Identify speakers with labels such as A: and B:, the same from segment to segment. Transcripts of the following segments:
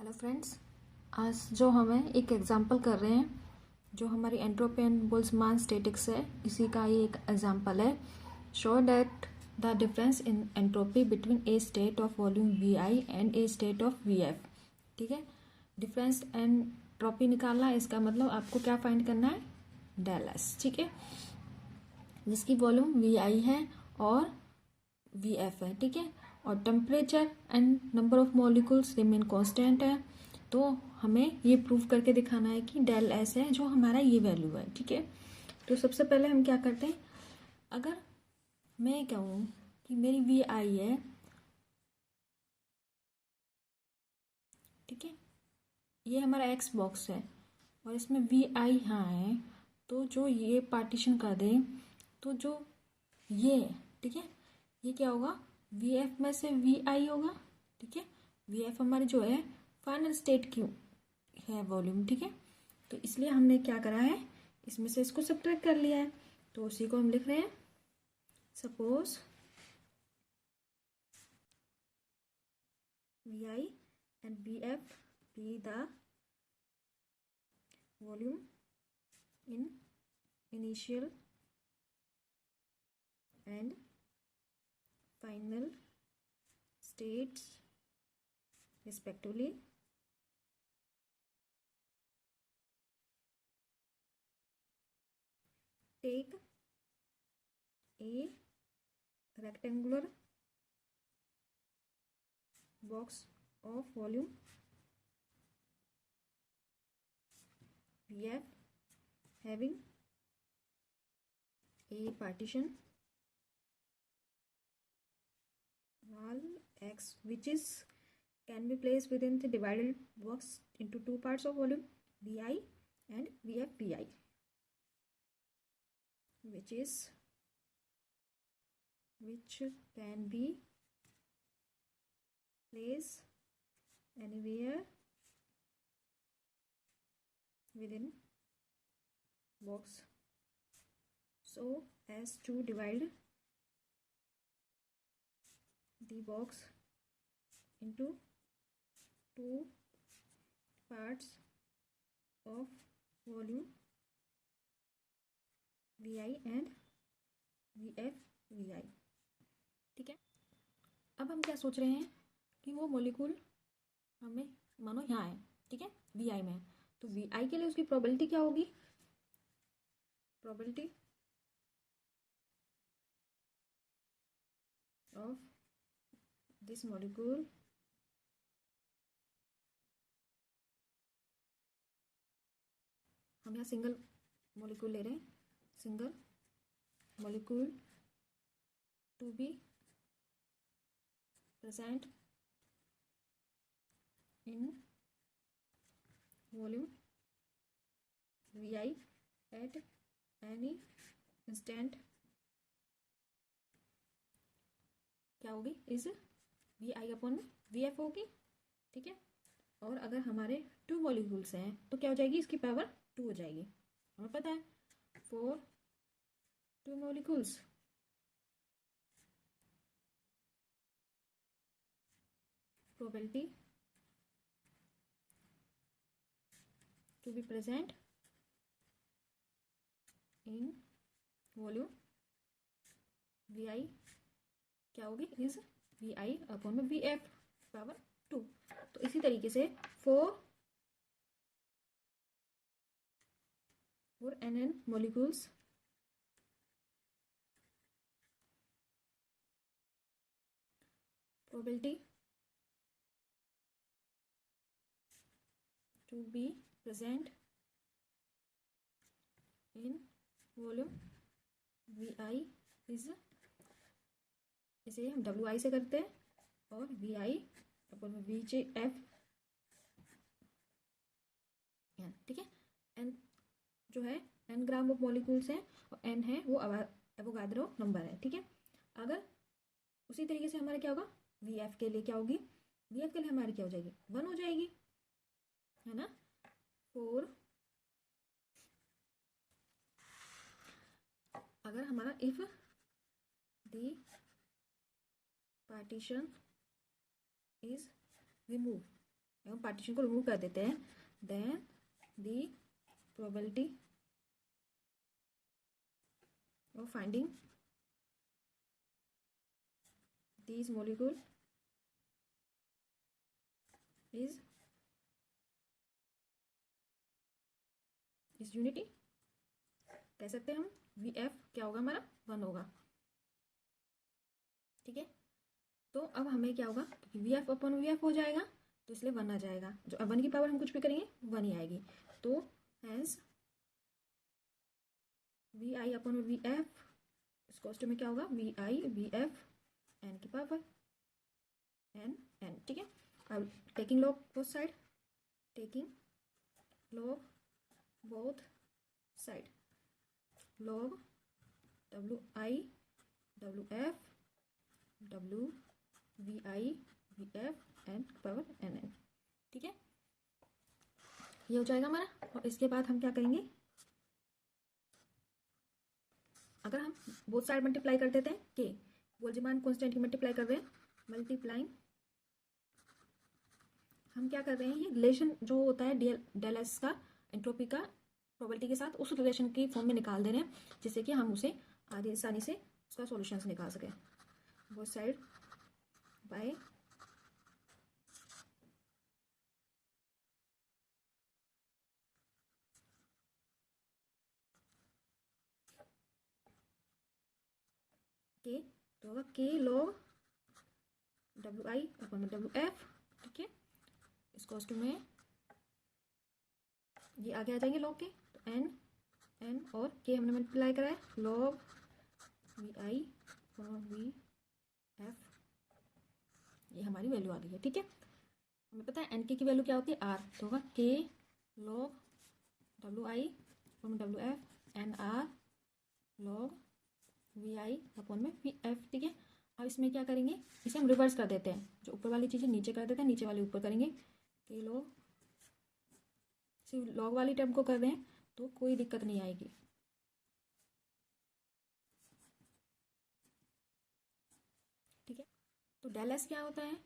A: Hello friends, आज जो हमें एक एग्जांपल कर रहे हैं जो हमारी एंट्रोपी एंड बोल्ट्जमान स्टैटिक्स है, इसी का ये एक एग्जांपल है। Show that the difference in entropy between A state of volume we I and A state of we F. ठीक है, डिफरेंस एंट्रोपी निकालना है, इसका मतलब आपको क्या फाइंड करना है, डेल एस। ठीक है, जिसकी वॉल्यूम वी आई है और वी एफ है। ठीक है, और temperature and number of molecules remain constant है। तो हमें ये प्रूव करके दिखाना है कि डेल एस है जो हमारा ये वैल्यू है। ठीक है, तो सबसे पहले हम क्या करते हैं, अगर मैं कहूँ कि मेरी वी आई है, ठीक है, ये हमारा एक्स बॉक्स है और इसमें वी आई यहाँ है, तो जो ये पार्टीशन कर दे, तो जो ये है, ठीक है, ये क्या होगा, वी एफ में से वी आई होगा। ठीक है, वी एफ हमारी जो है फाइनल स्टेट की है वॉल्यूम। ठीक है, तो इसलिए हमने क्या करा है, इसमें से इसको सब्ट्रैक्ट कर लिया है, तो उसी को हम लिख रहे हैं। Suppose V I and V F be the volume in initial and final states respectively, take a rectangular box of volume VF having a partition wall X which is can be placed within the divided box into two parts of volume VI and VFVI, which can be placed anywhere within box so as to divide the box into two parts of volume VI and VFVI। ठीक है, अब हम क्या सोच रहे हैं कि वो मॉलिक्यूल हमें मानो यहाँ है, ठीक है, VI में है, तो VI के लिए उसकी प्रोबेबिलिटी क्या होगी, प्रोबेबिलिटी ऑफ दिस मॉलिक्यूल हम यहाँ सिंगल मॉलिक्यूल ले रहे हैं, single molecule to be present in volume VI at any instant क्या होगी, इज VI अपॉन VF होगी। ठीक है, और अगर हमारे टू मॉलिक्यूल्स हैं तो क्या हो जाएगी, इसकी पावर 2 हो जाएगी। हमें पता है for two molecules probability to be present in volume VI क्या होगी, इज VI अपॉन में VF पावर 2। तो इसी तरीके से for NN molecules probability to be present in volume VI is, इसे हम WI से करते हैं, और VI अपन में VJF। ठीक है, N जो है N ग्राम ऑफ मॉलिक्यूल्स हैं और N है वो एवोगाड्रो नंबर है। ठीक है, अगर उसी तरीके से हमारा क्या होगा, VF के लिए क्या होगी, VF के लिए हमारी क्या हो जाएगी, 1 हो जाएगी, है ना। फोर अगर हमारा if the partition is removed एवं पार्टीशन को रिमूव कर देते हैं, then the probability of finding these molecule is unity कह सकते हैं हम। वी एफ क्या होगा हमारा 1 होगा, ठीक है। तो अब हमें क्या होगा, क्योंकि V F upon V F हो जाएगा तो इसलिए 1 आ जाएगा, जो 1 की पावर हम कुछ भी करेंगे 1 ही आएगी। तो hence V I upon V F इस कॉस्ट में क्या होगा, V I V F N की पावर एन एन, ठीक है। अब taking log both side, taking log both side, log W I W F W V I V F N power N N, ठीक है। ये हो जाएगा हमारा। और इसके बाद हम क्या करेंगे, अगर हम बोथ साइड मल्टीप्लाई कर देते हैं के बोल्ट्जमान कांस्टेंट की मल्टीप्लाई कर रहे हैं, मल्टीप्लाइंग हम क्या कर रहे हैं, ये रिलेशन जो होता है डेल एस का एंट्रोपी का प्रोबेबिलिटी के साथ, उस रिलेशन की फॉर्म में निकाल दे रहे हैं, जिससे कि हम उसे आसानी से उसका सॉल्यूशंस निकाल सकें। बोथ साइड बाय के, तो होगा के लॉग डब्ल्यू आई अपन में डब्ल्यू एफ, ठीक है। इस कॉस्ट में ये आगे आ जाएंगे लॉग के, तो एन एन और के हमने मल्टीप्लाई करा है, लॉग वी आई और वी एफ, ये हमारी वैल्यू आ गई है, ठीक है। हमें पता है एन के की वैल्यू क्या होती है आर, तो होगा के log W I upon W F N R log V I upon में वी एफ, ठीक है। अब इसमें क्या करेंगे, इसे हम रिवर्स कर देते हैं, जो ऊपर वाली चीज़ें नीचे कर देते हैं, नीचे वाली ऊपर करेंगे। के लॉग सिर्फ लॉग वाली टर्म को कर रहे हैं तो कोई दिक्कत नहीं आएगी, ठीक है। तो डेल एस क्या होता है,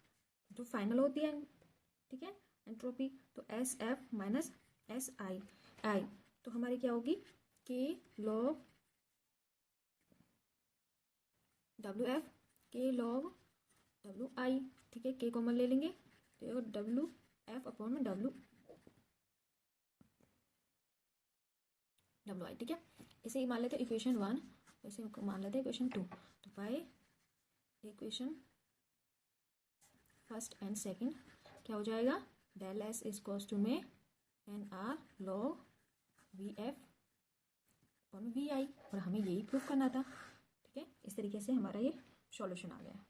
A: जो फाइनल होती है, ठीक है, एंट्रोपी, तो S F minus S I I, तो हमारी क्या होगी, K log W F K log W I, ठीक है, के कॉमन ले लेंगे तो डब्ल्यू एफ अपॉन में डब्ल्यू डब्ल्यू आई, ठीक है। इसे ही मान लेते हैं इक्वेशन 1, इसे मान लेते हैं इक्वेशन 2। तो by equation first and second क्या हो जाएगा, del S is equals to में N R log V F और वी आई, और हमें यही प्रूफ करना था, ठीक है। इस तरीके से हमारा ये सॉल्यूशन आ गया।